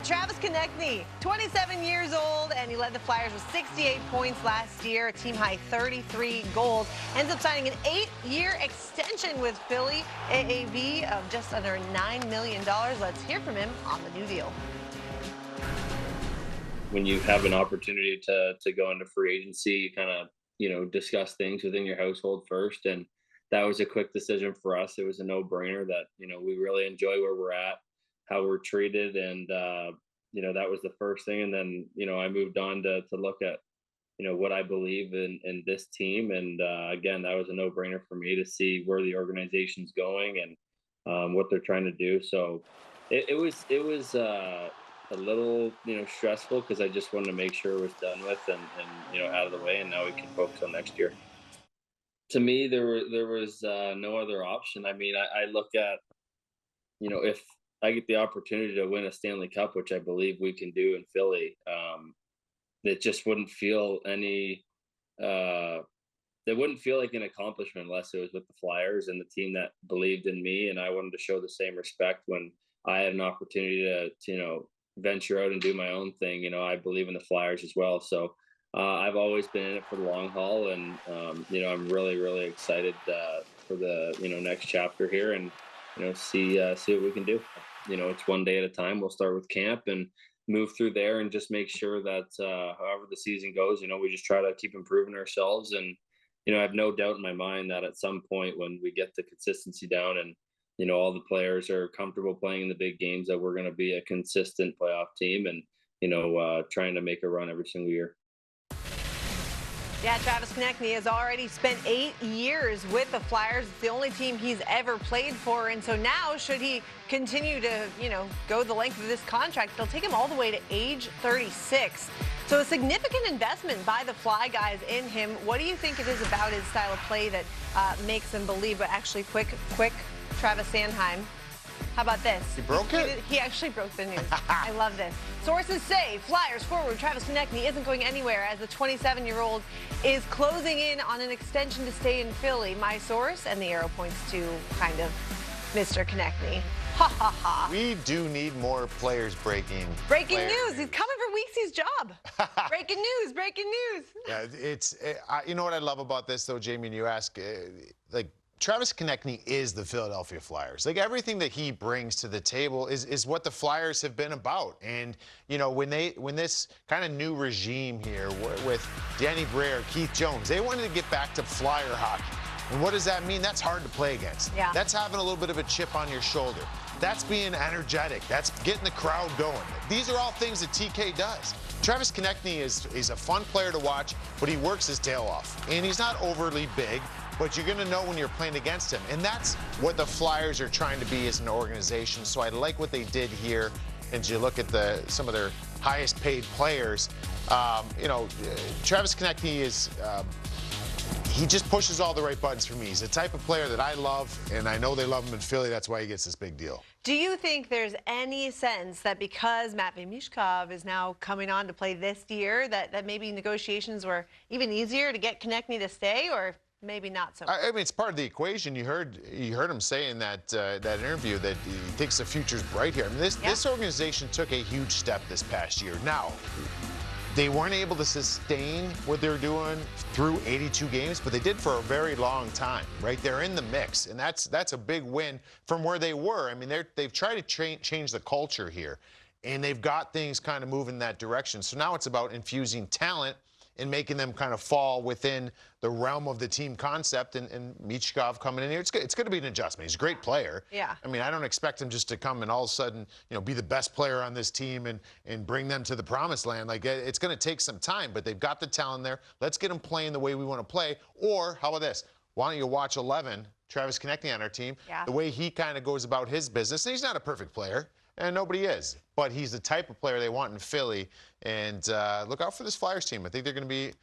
Travis Konecny, 27 years old, and he led the Flyers with 68 points last year, a team-high 33 goals. Ends up signing an 8-year extension with Philly, AAV of just under $9 million. Let's hear from him on the new deal. When you have an opportunity to go into free agency, you kind of, discuss things within your household first. And that was a quick decision for us. It was a no-brainer that, we really enjoy where we're at, how we're treated. And, that was the first thing. And then, I moved on to look at, what I believe in this team. And again, that was a no-brainer for me to see where the organization's going and what they're trying to do. So it was a little, stressful because I just wanted to make sure it was done with and out of the way. And now we can focus on next year. To me, there was no other option. I mean, I look at, if I get the opportunity to win a Stanley Cup, which I believe we can do in Philly, it just wouldn't feel it wouldn't feel like an accomplishment unless it was with the Flyers and the team that believed in me. And I wanted to show the same respect when I had an opportunity to venture out and do my own thing. I believe in the Flyers as well. So I've always been in it for the long haul, and I'm really, really excited for the next chapter here, and see what we can do. It's one day at a time. We'll start with camp and move through there, and just make sure that however the season goes, we just try to keep improving ourselves. And I have no doubt in my mind that at some point when we get the consistency down and all the players are comfortable playing in the big games, that we're going to be a consistent playoff team and trying to make a run every single year. Yeah, Travis Konecny has already spent 8 years with the Flyers. It's the only team he's ever played for. And so now, should he continue to, go the length of this contract, they'll take him all the way to age 36. So a significant investment by the Fly guys in him. What do you think it is about his style of play that makes them believe? But actually, quick, Travis Sanheim. How about this? He broke it? He actually broke the news. I love this. Sources say Flyers forward Travis Konecny isn't going anywhere as the 27-year-old is closing in on an extension to stay in Philly. My source, and the arrow points to kind of Mr. Konecny. Ha, ha, ha. We do need more players breaking news. He's coming for Weeksy's job. Breaking news. Yeah, you know what I love about this, though, Jamie, and you ask, Travis Konecny is the Philadelphia Flyers. Everything that he brings to the table is what the Flyers have been about. And when this kind of new regime here with Danny Briere, Keith Jones, they wanted to get back to Flyer hockey. And what does that mean? That's hard to play against. Yeah. That's having a little bit of a chip on your shoulder. That's being energetic. That's getting the crowd going. These are all things that TK does. Travis Konecny is a fun player to watch, but he works his tail off. And he's not overly big, but you're going to know when you're playing against him. And that's what the Flyers are trying to be as an organization. So I like what they did here. And you look at some of their highest paid players, Travis Konecny is, he just pushes all the right buttons for me. He's the type of player that I love, and I know they love him in Philly. That's why he gets this big deal. Do you think there's any sense that because Matvei Michkov is now coming on to play this year, that maybe negotiations were even easier to get Konecny to stay, or maybe not so much? I mean, it's part of the equation. You heard him say in that interview that he thinks the future's bright here. I mean, this organization took a huge step this past year. Now, they weren't able to sustain what they're doing through 82 games, but they did for a very long time, right? They're in the mix, and that's a big win from where they were. I mean, they've tried to change the culture here, and they've got things kind of moving in that direction. So now it's about infusing talent and making them kind of fall within the realm of the team concept, and Michkov coming in here. It's going to be an adjustment. He's a great player. Yeah. I mean, I don't expect him just to come and all of a sudden, be the best player on this team and bring them to the promised land. It's going to take some time, but they've got the talent there. Let's get them playing the way we want to play. Or how about this? Why don't you watch 11, Travis Konecny on our team, the way he kind of goes about his business. And he's not a perfect player, and nobody is, but he's the type of player they want in Philly. And look out for this Flyers team. I think they're going to be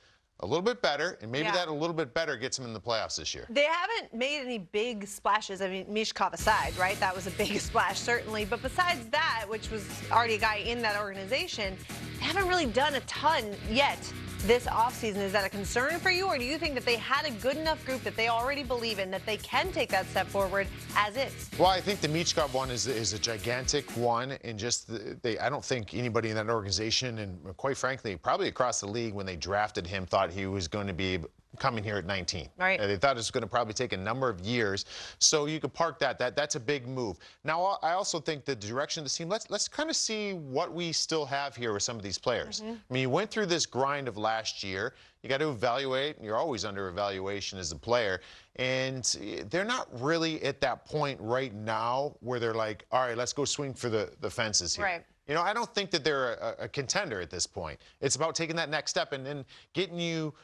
a little bit better, and maybe that a little bit better gets them in the playoffs this year. They haven't made any big splashes. I mean, Michkov aside, right? That was a big splash, certainly. But besides that, which was already a guy in that organization, they haven't really done a ton yet this offseason. Is that a concern for you, or do you think that they had a good enough group that they already believe in, that they can take that step forward as is? Well, I think the Michkov one is a gigantic one, and just I don't think anybody in that organization, and quite frankly, probably across the league, when they drafted him, thought he was going to be coming here at 19. Right. They thought it was going to probably take a number of years. So you could park that. That's a big move. Now, I also think the direction of the team, let's kind of see what we still have here with some of these players. I mean, you went through this grind of last year. You got to evaluate. You're always under evaluation as a player. And they're not really at that point right now where they're like, all right, let's go swing for the fences here. Right. You know, I don't think that they're a contender at this point. It's about taking that next step and then getting you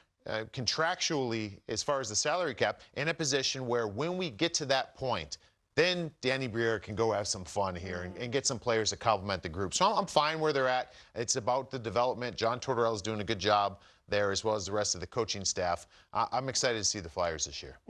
contractually, as far as the salary cap, in a position where when we get to that point, then Danny Briere can go have some fun here and get some players to complement the group. So I'm fine where they're at. It's about the development. John Tortorella is doing a good job there, as well as the rest of the coaching staff. I'm excited to see the Flyers this year.